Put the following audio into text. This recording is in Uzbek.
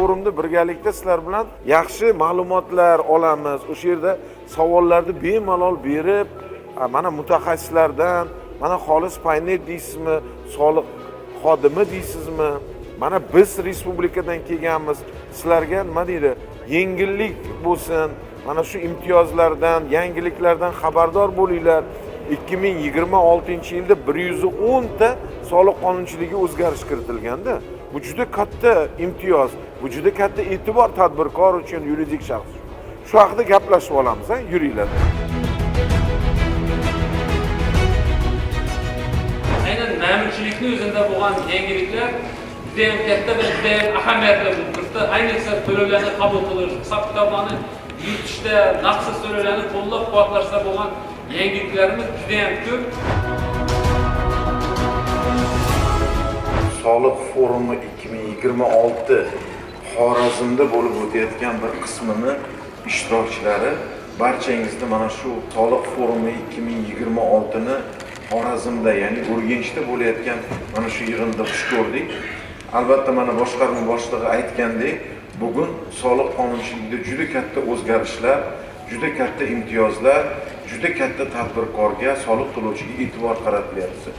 forumda birgalikda sizlar bilan yaxshi ma'lumotlar olamiz. O'sha yerda savollarni bemalol berib, mana mutaxassislardan, mana xolis paynet deysizmi, soliq xodimi deysizmi? Mana biz respublikadan kelganmiz. Sizlarga nima deydi? Yengillik bo'lsin. Mana shu imtiyozlardan, yangiliklardan xabardor bo'linglar. 2026-yilda 110 ta soliq qonunchiligiga o'zgarish kiritilganda, bu juda katta imtiyoz, bu juda katta e'tibor tadbirkor uchun, yuridik shaxs. Shu haqida gaplashib olamiz, yuringlar. Aynan ma'murchilikning o'zida bo'lgan yangiliklar juda ham katta va juda ham ahamiyatli bo'lib turibdi. Ayniqsa to'lovlarni qabul qilish, hisob-kitoblarni yuritishda, naqsiz to'lovlarni qo'llab-quvvatlashda bo'lgan yangiliklarimiz juda ham ko'p. Soliq forumi 2026 Xorazmda bo'lib o'tayotgan bir qismini ishtirokchilari barchangizni mana shu soliq forumi 2026 ni Xorazmda, ya'ni Urganchda bo'layotgan mana shu yig'inda xush ko'rdik. Albatta mana boshqarma boshlig'i aytgandek, bugun soliq qonunchiligida juda katta o'zgarishlar, juda katta imtiyozlar, juda katta tadbirkorga, soliq to'lovchiga e'tibor qaratilyapti.